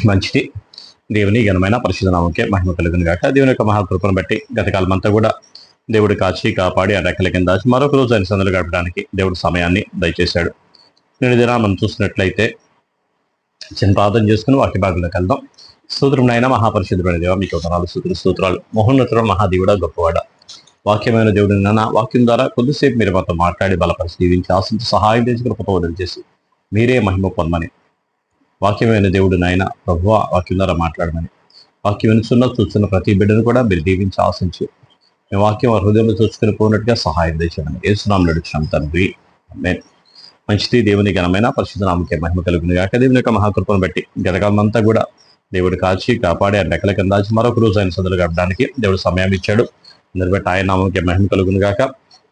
మంచిది. దేవుని ఘనమైన పరిశుద్ధ నామముకే మహిమ కలుగును గాక. దేవుని యొక్క మహాకృపను బట్టి గతకాలం అంతా కూడా దేవుడు కాచి కాపాడి ఆ రెక్కల కింద దాచి మరొక రోజు ఆయన సందులు గడపడానికి దేవుడు సమయాన్ని దయచేశాడు. నేను దినా మనం చూసినట్లయితే చిన్న ప్రార్థన చేసుకుని వాక్య భాగంలోకి వెళ్దాం. స్తోత్రమునైనా మహాపరిశుద్ధుడైన దేవ మీకు వందనాలు, స్తోత్రాలు. మహోన్నతుడు, మహాదేవుడా, గొప్పవాడ, వాక్యమైన దేవుడు నాన్న వాక్యం ద్వారా కొద్దిసేపు మీరు మాతో మాట్లాడి బలపరిచి దీవించి ఆశించి సహాయం చేసి కృపతో వదిలిచేసి మీరే మహిమ పొందమని, వాక్యమైన దేవుడు నాయన ప్రభువా వాక్యం ద్వారా మాట్లాడమని, వాక్యం వినుచున్న చూస్తున్న ప్రతి బిడ్డను కూడా మీరు దీవించి ఆశించి మేము వాక్యం హృదయంలో చూసుకుని పోయినట్టుగా సహాయం చేశామని యేసునామములో నడుచున్నాం తండ్రి, ఆమేన్. మంచిది. దేవుని ఘనమైన పరిశుద్ధ నామముకే మహిమ కలుగును గాక. దేవుని యొక్క మహాకృపను బట్టి గతకాలం అంతా కూడా దేవుడు కాచి కాపాడి ఆ రెక్కల కింద దాచి మరొక రోజు ఆయన సందులు గడపడానికి దేవుడు సమయం ఇచ్చాడు. అందరి బట్టి ఆయన నామముకే మహిమ కలుగును గాక.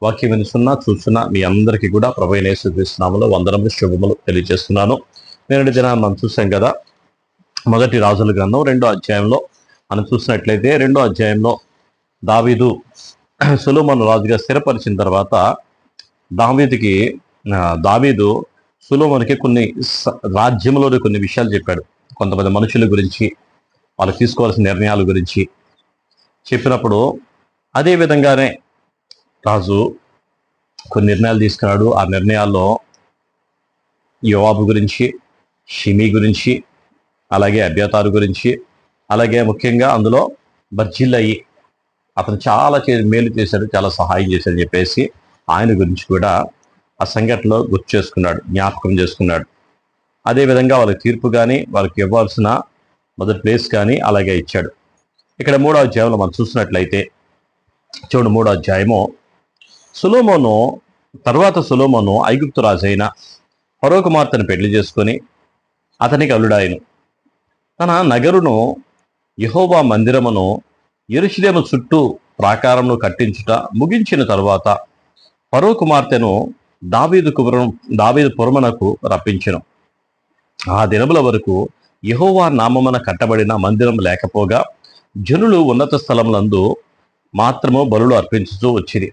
వాక్యం వినుచున్న చూస్తున్న మీ అందరికీ కూడా ప్రభువైన యేసుక్రీస్తు నామములో వందనములు, శుభములు తెలియజేస్తున్నాను. నేటి దినాన్ని మనం చూసాం కదా, మొదటి రాజుల గ్రంథం 2వ అధ్యాయంలో మనం చూసినట్లయితే 2వ అధ్యాయంలో దావీదు సొలొమోను రాజుగా స్థిరపరిచిన తర్వాత దావీదు సొలొమోనుకి కొన్ని రాజ్యంలోని కొన్ని విషయాలు చెప్పాడు. కొంతమంది మనుషుల గురించి, వాళ్ళకి తీసుకోవాల్సిన నిర్ణయాల గురించి చెప్పినప్పుడు అదే విధంగానే రాజు కొన్ని నిర్ణయాలు తీసుకున్నాడు. ఆ నిర్ణయాల్లో యోవాబు గురించి, షిమీ గురించి, అలాగే అబ్యాతారు గురించి, అలాగే ముఖ్యంగా అందులో బర్జిల్లయి, అతను చాలా మేలు చేశాడు, చాలా సహాయం చేశాడని చెప్పేసి ఆయన గురించి కూడా ఆ సంఘటనలో గుర్తు చేసుకున్నాడు, జ్ఞాపకం చేసుకున్నాడు. అదేవిధంగా వాళ్ళకి తీర్పు కానీ, వాళ్ళకి ఇవ్వాల్సిన మొదటి ప్లేస్ కానీ అలాగే ఇచ్చాడు. ఇక్కడ 3వ అధ్యాయంలో మనం చూసినట్లయితే చూడండి, 3వ అధ్యాయము సొలొమోను ఐగుప్తు రాజైన ఫరో కుమార్తెను పెళ్లి చేసుకొని అతనికి అల్లుడాయను. తన నగరును యెహోవా మందిరమును యెరూషలేము చుట్టూ ప్రాకారమును కట్టించుట ముగించిన తరువాత ఫరో కుమార్తెను దావీదు పురమునకు రప్పించెను. ఆ దినముల వరకు యెహోవా నామమున కట్టబడిన మందిరం లేకపోగా జనులు ఉన్నత స్థలములందు మాత్రము బలులు అర్పించుతూ వచ్చింది.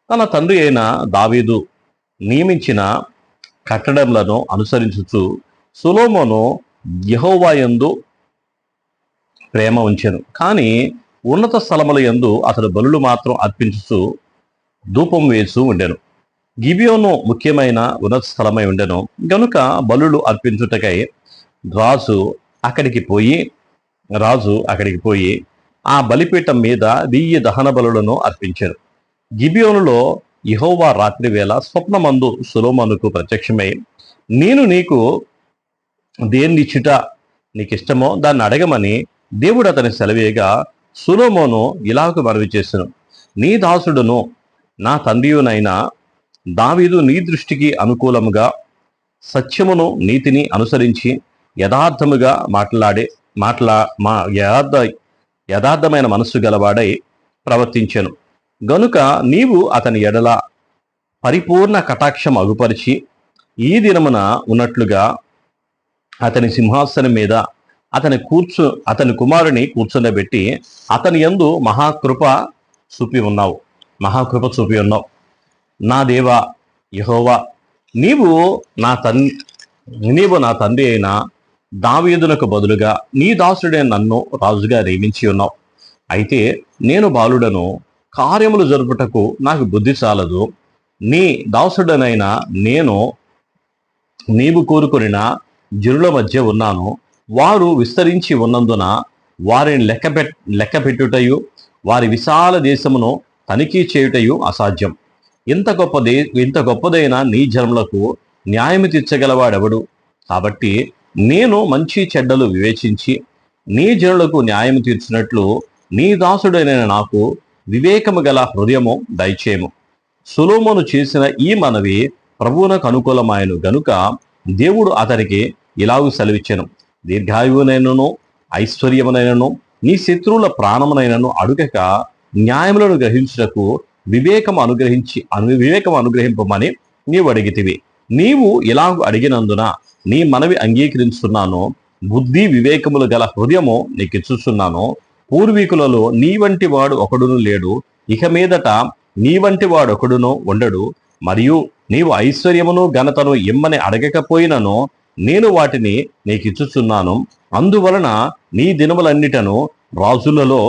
తన తండ్రి అయిన దావీదు నియమించిన కట్టడములను అనుసరించుచు సొలొమోను యెహోవా యందు ప్రేమ ఉంచెను. కానీ ఉన్నత స్థలముల యందు అతడు బలులు మాత్రం అర్పించుచు ధూపం వేస్తూ ఉండెను. గిబియోను ముఖ్యమైన ఉన్నత స్థలమై ఉండెను గనుక బలులు అర్పించుటకై రాజు అక్కడికి పోయి ఆ బలిపీఠం మీద 1000 దహన బలులను అర్పించారు. గిబియోనులో యెహోవా రాత్రి వేళ స్వప్నమందు సొలొమోనుకు ప్రత్యక్షమై, నేను నీకు దేన్నిచ్చుట నీకిష్టమో దాన్ని అడగమని దేవుడు అతని సెలవేయగా, సొలొమోను ఇలాగ మనవి చేసెను, నీ దాసుడును నా తండ్రియునైన దావీదు నీ దృష్టికి అనుకూలముగా సత్యమును నీతిని అనుసరించి యథార్థముగా యథార్థమైన మనస్సు గలవాడై ప్రవర్తించెను గనుక నీవు అతని ఎడల పరిపూర్ణ కటాక్షం అగుపరిచి ఈ దినమున ఉన్నట్లుగా అతని సింహాసనం మీద అతని కుమారుని కూర్చుండబెట్టి అతని యందు మహాకృప చూపి ఉన్నావు. నా దేవా యెహోవా, నీవు నా తండ్రి అయిన దావీదునకు బదులుగా నీ దాసుడైన నన్ను రాజుగా నియమించి ఉన్నావు. అయితే నేను బాలుడను, కార్యములు జరుపుటకు నాకు బుద్ధి చాలదు. నీ దాసుడనైన నేను నీవు కోరుకొనిన జనుల మధ్య ఉన్నాను. వారు విస్తరించి ఉన్నందున వారిని లెక్క పెట్టుటయు వారి విశాల దేశమును తనిఖీ చేయుటయు అసాధ్యం. ఇంత గొప్పదైన నీ జనములకు న్యాయము తీర్చగలవాడెవడు? కాబట్టి నేను మంచి చెడ్డలు వివేచించి నీ జనులకు న్యాయము తీర్చినట్లు నీ దాసుడైన నాకు వివేకము గల హృదయము దయచేయము. సొలొమోను చేసిన ఈ మనవి ప్రభువునకు అనుకూలమాయను గనుక దేవుడు అతనికి ఇలాగూ సెలవిచ్చెను, దీర్ఘాయువునైనను ఐశ్వర్యమునైనను నీ శత్రువుల ప్రాణమునైనను అడుగక న్యాయములను గ్రహించుటకు వివేకము అనుగ్రహింపమని నీవు అడిగితివి. నీవు ఇలాగూ అడిగినందున నీ మనవి అంగీకరించున్నాను. బుద్ధి వివేకములు గల హృదయము నీకిచ్చుచున్నాను. పూర్వీకులలో నీ వంటి వాడు ఒకడును లేడు, ఇక మీదట నీ వంటి వాడు ఒకడును ఉండడు. మరియు నీవు ఐశ్వర్యమును ఘనతను ఇమ్మని అడగకపోయినను నేను వాటిని నీకిచ్చుచున్నాను. అందువలన నీ దినములన్నిటను రాజులలో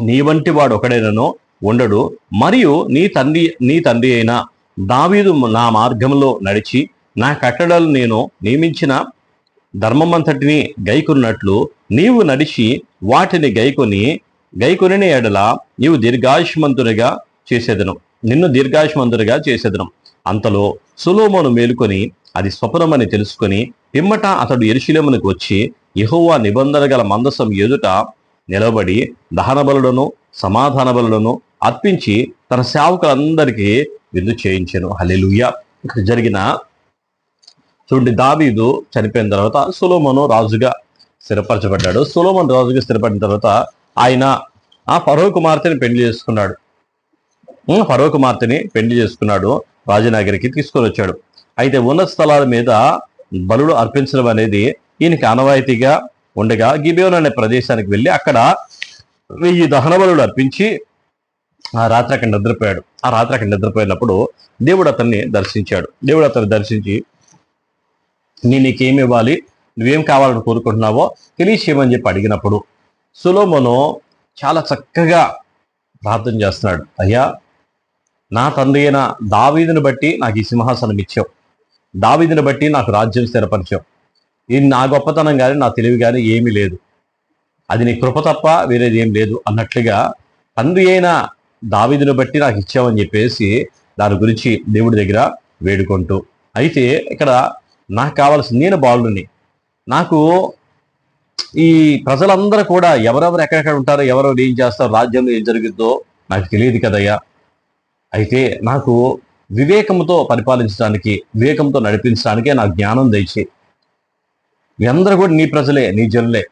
నీ వంటి వాడు ఒకడైనను ఉండడు. మరియు నీ తండ్రి అయిన దావీదు నా మార్గంలో నడిచి నా కట్టడలు నేను నియమించిన ధర్మమంతటిని గైకొన్నట్లు నీవు నడిచి వాటిని గైకొని ఎడల నీవు నిన్ను దీర్ఘాయుష్మంతునిగా చేసేదను. అంతలో సొలొమోను మేలుకొని అది స్వప్నమని తెలుసుకొని పిమ్మట అతడు యెరూషలేమునకు వచ్చి యెహోవా నిబంధన గల మందసం ఎదుట నిలబడి దహన బలులను సమాధాన బలులను అర్పించి తన సేవకులందరికీ విందు చేయించెను. హల్లెలూయా. ఇక్కడ జరిగిన చూడండి, దావీదు చనిపోయిన తర్వాత సొలొమోను రాజుగా స్థిరపరచబడ్డాడు. సొలొమోను రాజుగా స్థిరపడిన తర్వాత ఆయన ఫరో కుమార్తెని పెళ్లి చేసుకున్నాడు. రాజనగరికి తీసుకొని వచ్చాడు. అయితే ఉన్నత స్థలాల మీద బలులు అర్పించడం అనేది ఈయనకి ఆనవాయితీగా ఉండగా గిబియోను అనే ప్రదేశానికి వెళ్ళి అక్కడ 1000 దహన బలులు అర్పించి ఆ రాత్రి అక్కడ నిద్రపోయాడు. ఆ రాత్రి అక్కడ నిద్రపోయినప్పుడు దేవుడు అతన్ని దర్శించి నీకేమి ఇవ్వాలి, నువ్వేం కావాలని కోరుకుంటున్నావో తెలియచేయమని చెప్పి అడిగినప్పుడు సొలొమోను చాలా చక్కగా ప్రార్థన చేస్తున్నాడు. అయ్యా, నా తండ్రి అయిన దావీదుని బట్టి నాకు ఈ సింహాసనం ఇచ్చావు, దావీదుని బట్టి నాకు రాజ్యం స్థిరపరిచావు. ఇది నా గొప్పతనం కానీ నా తెలివి కానీ ఏమీ లేదు, అది నీ కృప తప్ప వేరేది ఏం లేదు అన్నట్లుగా తండ్రి అయిన దావీదుని బట్టి నాకు ఇచ్చావని చెప్పేసి దాని గురించి దేవుడి దగ్గర వేడుకుంటూ, అయితే ఇక్కడ నాకు కావాల్సింది, నేను బాలుని, నాకు ఈ ప్రజలందరూ కూడా ఎవరెవరు ఎక్కడెక్కడ ఉంటారో, ఎవరెవరు ఏం చేస్తారో, రాజ్యంలో ఏం జరుగుద్దో నాకు తెలియదు కదయ్యా. అయితే నాకు వివేకంతో పరిపాలించడానికి, వివేకంతో నడిపించడానికే నాకు జ్ఞానం దయచేయి. మీ అందరూ కూడా నీ ప్రజలే, నీ జనులే,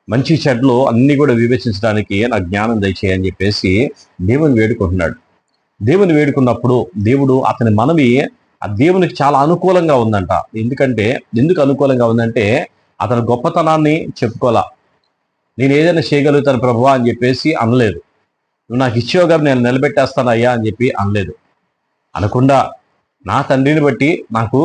మంచి చెడ్లు అన్ని కూడా వివేచించడానికి నాకు జ్ఞానం దయచేయి అని చెప్పేసి దేవుని వేడుకుంటున్నాడు. దేవుని వేడుకున్నప్పుడు దేవుడు అతని మనవి ఆ దేవునికి చాలా అనుకూలంగా ఉందంట. ఎందుకు అనుకూలంగా ఉందంటే అతని గొప్పతనాన్ని చెప్పుకోలా. నేను ఏదైనా చేయగలుగుతాను ప్రభువా అని చెప్పేసి అనలేదు. నువ్వు నాకు ఇచ్చేవగా నేను నిలబెట్టేస్తాను అయ్యా అని చెప్పి అనలేదు. అనకుండా నా తండ్రిని బట్టి నాకు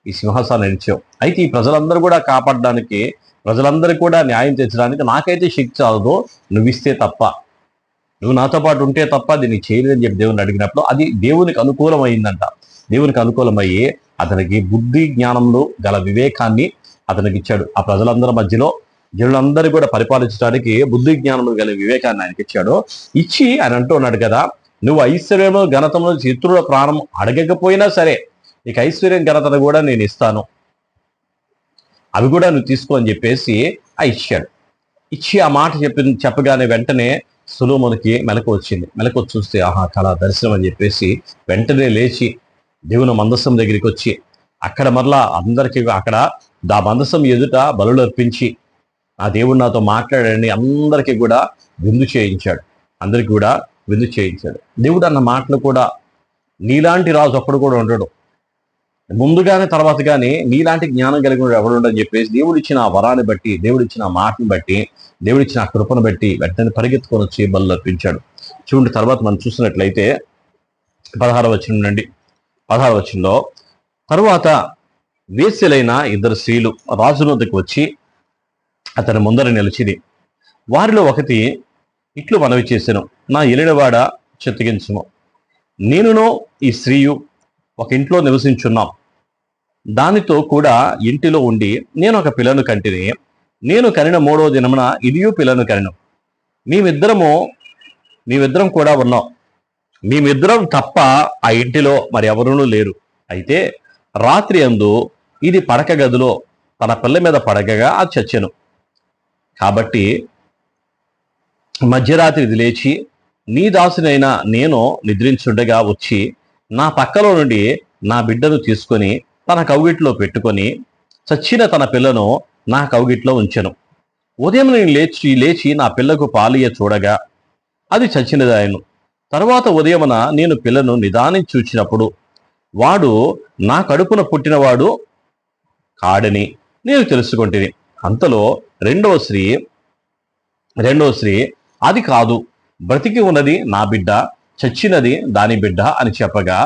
ఈ సింహాసనం ఇచ్చావు. అయితే ఈ ప్రజలందరూ కూడా కాపాడడానికి, ప్రజలందరూ కూడా న్యాయం తెచ్చడానికి నాకైతే శక్తి చాలదు, నువ్వు ఇస్తే తప్ప, నువ్వు నాతో పాటు ఉంటే తప్ప దీన్ని చేయలేదని చెప్పి దేవుని అడిగినప్పుడు అది దేవునికి అనుకూలమైందంట. దేవునికి అనుకూలమయ్యి అతనికి బుద్ధి జ్ఞానంలో గల వివేకాన్ని అతనికి ఇచ్చాడు. ఆ ప్రజలందరి మధ్యలో జనులందరూ కూడా పరిపాలించడానికి బుద్ధి జ్ఞానంలో గల వివేకాన్ని ఆయనకి ఇచ్చాడు. ఇచ్చి ఆయన అంటూ ఉన్నాడు కదా, నువ్వు ఐశ్వర్యంలో ఘనతలో శత్రువుల ప్రాణం అడగకపోయినా సరే నీకు ఐశ్వర్యం ఘనతను కూడా నేను ఇస్తాను, అవి కూడా నువ్వు తీసుకో అని చెప్పేసి ఇచ్చాడు. ఇచ్చి ఆ మాట చెప్పగానే వెంటనే సొలొమోనుకి మెలకు వచ్చింది. మెలకు వచ్చి చూస్తే కళ దర్శనం అని చెప్పేసి వెంటనే లేచి దేవుని మందసం దగ్గరికి వచ్చి అక్కడ మరలా అందరికీ అక్కడ దా మందసం ఎదుట బలులు అర్పించి ఆ దేవుడు నాతో మాట్లాడని అందరికీ కూడా విందు చేయించాడు. దేవుడు అన్న మాటలు కూడా నీలాంటి రాజు ఒక్కడు కూడా ఉండడు, ముందుగానే తర్వాత కానీ నీలాంటి జ్ఞానం కలిగిన ఎవడు ఉండని చెప్పేసి దేవుడు ఇచ్చిన ఆ వరాన్ని బట్టి, దేవుడు ఇచ్చిన ఆ మాటను బట్టి, దేవుడు ఇచ్చిన ఆ కృపను బట్టి వెంటనే పరిగెత్తుకొని వచ్చి బలు అర్పించాడు. చూడండి, తర్వాత మనం చూసినట్లయితే 16వ వచనంలో తరువాత వేశ్యలైన 2 స్త్రీలు రాజు వద్దకు వచ్చి అతని ముందర నిలిచిది. వారిలో ఒకటి ఇట్లు మనవి చేసెను, నా ఎలినవాడ చెత్తగించుము, నేనును ఈ స్త్రీయు ఒక ఇంట్లో నివసించున్నాం. దానితో కూడా ఇంటిలో ఉండి నేను ఒక పిల్లను కంటిని. నేను కనిన 3వ దినమున ఇదియు పిల్లను కనిను. మేమిద్దరం కూడా ఉన్నాం. మేమిద్దరం తప్ప ఆ ఇంటిలో మరి ఎవరూ లేరు. అయితే రాత్రి అందు ఇది పడక గదిలో తన పిల్ల మీద పడకగా అది చచ్చెను. కాబట్టి మధ్యరాత్రి ఇది లేచి నీ దాసునైనా నేను నిద్రించుండగా వచ్చి నా పక్కలో నుండి నా బిడ్డను తీసుకొని తన కౌగిట్లో పెట్టుకొని చచ్చిన తన పిల్లను నా కౌగిట్లో ఉంచెను. ఉదయం నేను లేచి నా పిల్లకు పాలియ చూడగా అది చచ్చినదాయను. తర్వాత ఉదయమున నేను పిల్లను నిదానించి చూచినప్పుడు వాడు నా కడుపున పుట్టినవాడు కాడని నేను తెలుసుకుంటుని. అంతలో రెండవ స్త్రీ అది కాదు, బ్రతికి ఉన్నది నా బిడ్డ, చచ్చినది దాని బిడ్డ అని చెప్పగా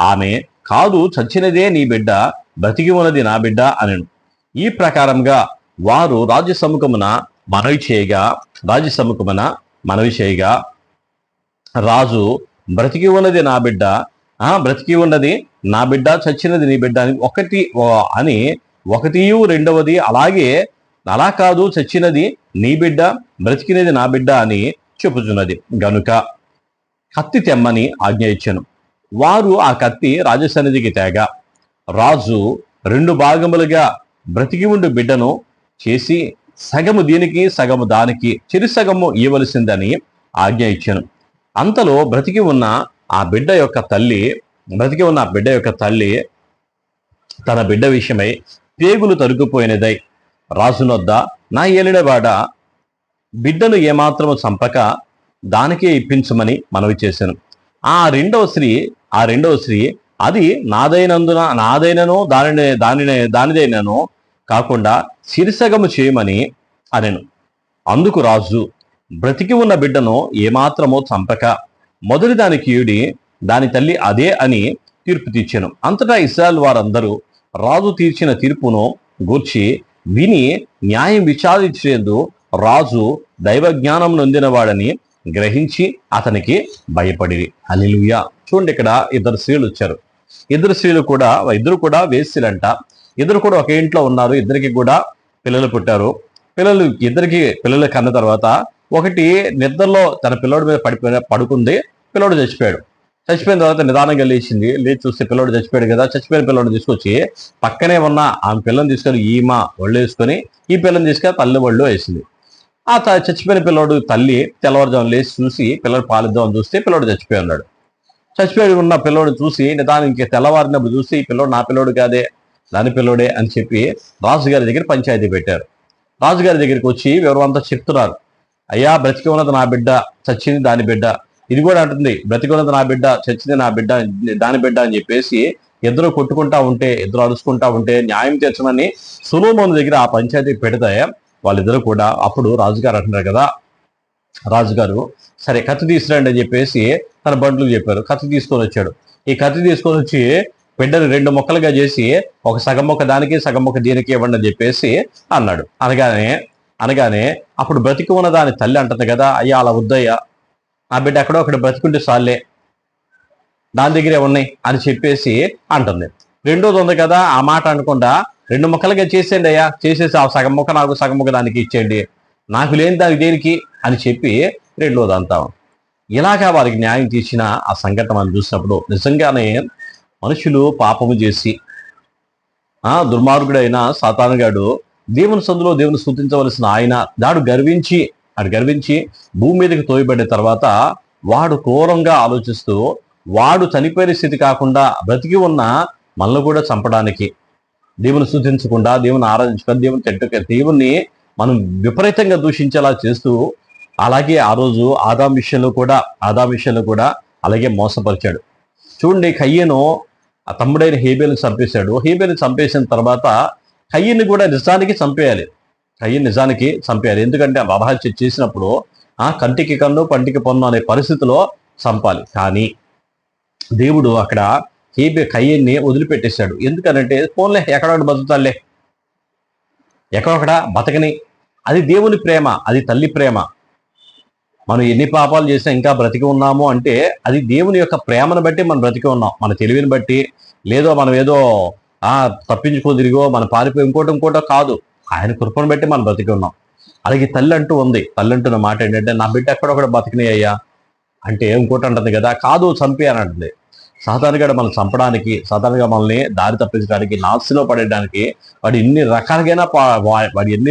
ఆమె కాదు, చచ్చినదే నీ బిడ్డ, బ్రతికి ఉన్నది నా బిడ్డ అనెను. ఈ ప్రకారంగా వారు రాజ్య సముఖమున మనవి చేయగా రాజు, బ్రతికి ఉన్నది నా బిడ్డ, బ్రతికి ఉన్నది నా బిడ్డ, చచ్చినది నీ బిడ్డ అని ఒకటియు రెండవది అలా కాదు, చచ్చినది నీ బిడ్డ, బ్రతికినది నా బిడ్డ అని చెప్పుచున్నది గనుక కత్తి తెమ్మని ఆజ్ఞ ఇచ్చెను. వారు ఆ కత్తి రాజసన్నిధికి తేగా రాజు 2 భాగములుగా బ్రతికి ఉండు బిడ్డను చేసి సగము దీనికి సగము దానికి చిరు సగము ఇవ్వవలసిందని ఆజ్ఞ ఇచ్చాను. అంతలో బ్రతికి ఉన్న ఆ బిడ్డ యొక్క తల్లి తన బిడ్డ విషయమై పేగులు తరుకుపోయినదై రాజునొద్ద, నా ఏలినవాడ, బిడ్డను ఏమాత్రము చంపక దానికే ఇప్పించమని మనవి చేశాను. ఆ రెండవ స్త్రీ అది నాదైనను దానిదైనను కాకుండా శిరసగము చేయమని అనెను. అందుకు రాజు, బ్రతికి ఉన్న బిడ్డను ఏమాత్రమో చంపక మొదటి దానికి ఈడి దాని తల్లి అదే అని తీర్పు తీర్చెను. అంతటా ఇశ్రాయేలు వారందరూ రాజు తీర్చిన తీర్పును గూర్చి విని న్యాయం విచారించేందు రాజు దైవ జ్ఞానం నొందినవాడని గ్రహించి అతనికి భయపడిరి. హల్లెలూయా. చూడండి, ఇక్కడ 2 స్త్రీలు వచ్చారు. ఇద్దరు కూడా వేశ్యలంట. ఇద్దరు కూడా ఒక ఇంట్లో ఉన్నారు. ఇద్దరికి కూడా పిల్లలు పుట్టారు. ఇద్దరికి పిల్లలు కన్న తర్వాత ఒకటి నిద్రలో తన పిల్లోడి మీద పడుకుంది. పిల్లోడు చచ్చిపోయిన తర్వాత నిదానంగా లేచి చూస్తే పిల్లోడు చచ్చిపోయాడు కదా. చచ్చిపోయిన పిల్లోడు తీసుకొచ్చి పక్కనే ఉన్న ఆమె పిల్లని తీసుకొని ఈమె ఒళ్ళు వేసుకొని ఈ పిల్లని తీసుకొని తల్లి ఒళ్ళు వేసింది. ఆ చచ్చిపోయిన పిల్లోడు తల్లి తెల్లవారుజాము లేచి చూసి పిల్లడు పాలిద్దామని చూస్తే పిల్లోడు చచ్చిపోయి ఉన్నాడు. చచ్చిపోయి ఉన్న పిల్లోడు చూసి నిదానికి తెల్లవారినప్పుడు చూసి ఈ పిల్లోడు నా పిల్లోడు కాదే, దాని పిల్లోడే అని చెప్పి రాజుగారి దగ్గర పంచాయతీ పెట్టారు. రాజుగారి దగ్గరికి వచ్చి వివరం అంతా చెప్తున్నారు. అయ్యా, బ్రతికి ఉన్నది నా బిడ్డ, చచ్చింది దాని బిడ్డ. ఇది కూడా అంటుంది, బ్రతికి ఉన్నది నా బిడ్డ, చచ్చింది నా బిడ్డ, దాని బిడ్డ అని చెప్పేసి ఇద్దరు కొట్టుకుంటా ఉంటే, ఇద్దరు అరుచుకుంటా ఉంటే న్యాయం తీర్చమని సొలొమోను దగ్గర ఆ పంచాయతీ పెడితే వాళ్ళిద్దరు కూడా అప్పుడు రాజుగారు అంటున్నారు కదా. రాజుగారు సరే కత్తి తీసుకురండి అని చెప్పేసి తన బండ్లు చెప్పారు. కత్తి తీసుకొని వచ్చాడు. ఈ కత్తి తీసుకొని వచ్చి బిడ్డను 2 ముక్కలుగా చేసి ఒక సగం మొక్క దానికి సగం మొక్క దీనికి ఇవ్వండి అని చెప్పేసి అన్నాడు. అనగానే అప్పుడు బ్రతికి ఉన్న దాని తల్లి అంటుంది కదా, అయ్యా అలా వద్దయ్యా, ఆ బిడ్డ ఎక్కడో అక్కడ బ్రతికుంటే సార్లే, దాని దగ్గరే ఉన్నాయి అని చెప్పేసి అంటుంది. రెండోది ఉంది కదా, ఆ మాట అనకుండా 2 ముక్కలుగా చేసేయండి అయ్యా, చేసేసి ఆ సగం మొక్క నాకు సగం మొక్క దానికి ఇచ్చేయండి, నాకు లేని దానికి దేనికి అని చెప్పి రెండోది అంతా. ఇలాగా వారికి న్యాయం తీసిన ఆ సంఘటన మనం చూసినప్పుడు నిజంగానే మనుషులు పాపము చేసి దుర్మార్గుడైన సాతానుగాడు దేవుని సందులో దేవుని స్తుతించవలసిన ఆయన దాడు గర్వించి భూమి మీదకి తోయబడిన తర్వాత వాడు క్రూరంగా ఆలోచిస్తూ వాడు చనిపోయిన స్థితి కాకుండా బ్రతికి ఉన్న మనల్ని కూడా చంపడానికి, దేవుని స్తుతించకుండా, దేవుని ఆరాధించకుండా, దేవుణ్ణి మనం విపరీతంగా దూషించేలా చేస్తూ, అలాగే ఆ రోజు ఆదాం విషయంలో కూడా అలాగే మోసపరిచాడు. చూడండి, కయ్యను ఆ తమ్ముడైన హేబేలుని చంపేశాడు. హేబేలుని చంపేసిన తర్వాత కయ్యని కూడా నిజానికి చంపేయాలి. ఎందుకంటే అపహత్య చేసినప్పుడు కంటికి కన్ను పంటికి పన్ను అనే పరిస్థితిలో చంపాలి. కానీ దేవుడు అక్కడ కయ్యన్ని వదిలిపెట్టేశాడు. ఎందుకనంటే పోన్లే, ఎక్కడొకటి బతుకుతాలే, ఎక్కడొక్కడ బతకని. అది దేవుని ప్రేమ, అది తల్లి ప్రేమ. మనం ఎన్ని పాపాలు చేసినా ఇంకా బ్రతికి ఉన్నాము అంటే అది దేవుని యొక్క ప్రేమను బట్టి మనం బ్రతికి ఉన్నాం. మన తెలివిని బట్టి లేదో మనం ఏదో తప్పించుకో తిరిగో మనం పారిపోయి ఇంకోటో కాదు, ఆయన కృపను బట్టి మనం బ్రతికి ఉన్నాం. అలాగే తల్లి అంటున్న మాట ఏంటంటే, నా బిడ్డ ఎక్కడొక్కడ బతికినాయి అయ్యా అంటే ఇంకోటి అంటుంది కదా, కాదు చంపి అని అంటుంది. సాధారణంగా మనం చంపడానికి, సాధారణంగా మనల్ని దారి తప్పించడానికి, నాశలో పడేయడానికి వాడు ఎన్ని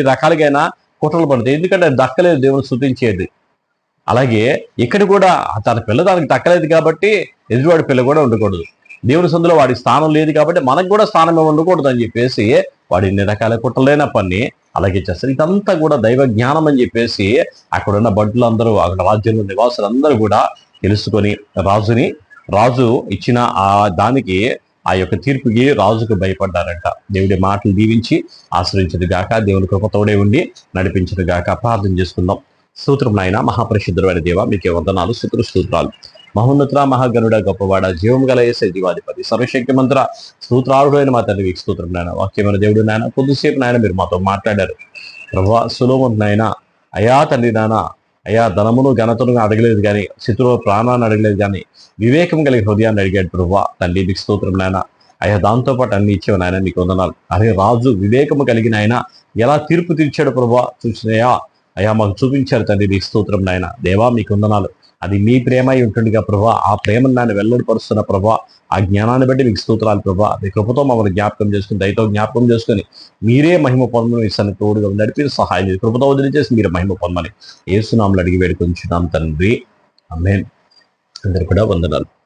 రకాలుగైనా కుట్రలు పడతాయి. ఎందుకంటే దక్కలేదు దేవుని స్తుతించేది. అలాగే ఇక్కడ కూడా తన పిల్ల దానికి దక్కలేదు కాబట్టి ఎదుటివాడి పిల్ల కూడా ఉండకూడదు. దేవుని సందులో వాడికి స్థానం లేదు కాబట్టి మనకు కూడా స్థానం ఉండకూడదు అని చెప్పేసి వాడు ఎన్ని రకాల కుట్రలైన పని అలాగే చేస్తారు. ఇదంతా కూడా దైవ జ్ఞానం అని చెప్పేసి అక్కడున్న బంటులందరూ, అక్కడ రాజ్యంలో నివాసులందరూ కూడా తెలుసుకొని రాజు ఇచ్చిన దానికి ఆ యొక్క తీర్పుకి రాజుకు భయపడ్డారంట. దేవుడి మాటలు దీవించి ఆశ్రయించదు గాక, దేవుని కృపతోడే ఉండి నడిపించదు గాక. ప్రార్థన చేసుకుందాం. స్తోత్రం నాయన, మహాపరిశుద్ధుడైన దేవ, మీకే వందనాలు, స్తోత్రాలు. మహోన్నతుడ, మహాగణుడ, గొప్పవాడ, జీవం గల యేసే జీవాధిపతి, సర్వశక్తి మంత్ర స్తోత్రారుడైన మా తండ్రి మీకు స్తోత్రం నాయన. వాక్యమైన దేవుడు నాయన, కొద్దిసేపు నాయన మీరు మాతో మాట్లాడారు ప్రభా. సులోమోను నాయన, అయా తండ్రి నాయన, అయా ధనమును ఘనతను అడగలేదు కానీ, శత్రువుల ప్రాణాన్ని అడగలేదు కానీ, వివేకం కలిగి హృదయాన్ని అడిగాడు ప్రభా. తండ్రి మీకు స్తోత్రం నాయన. అయ్యా దాంతోపాటు అన్ని ఇచ్చేవి నాయన, మీకు వందనాలు. అరే రాజు వివేకము కలిగిన ఆయన ఎలా తీర్పు తీర్చాడు ప్రభా చూసినయా, అయ్యా మాకు చూపించారు తండ్రి, మీకు స్తోత్రం నాయన. దేవా మీకు వందనాలు. అది మీ ప్రేమ అయి ఉంటుందిగా ప్రభా. ఆ ప్రేమను నాయన వెల్లడిపరుస్తున్న ప్రభా, ఆ జ్ఞానాన్ని బట్టి మీకు స్తోత్రాలు ప్రభా. మీ కృపతో మమ్మల్ని జ్ఞాపకం చేసుకుని, దయతో జ్ఞాపకం చేసుకుని మీరే మహిమ పొందమని ఇస్తాను తోడుగా నడిపి సహాయం చేసి కృపతో వదిలిచేసి మీరు మహిమ పొందమని యేసు నామములో అడిగి వేడుకొంచున్నాం తండ్రి. ఆమేన్. అందరు కూడా వందనాలు.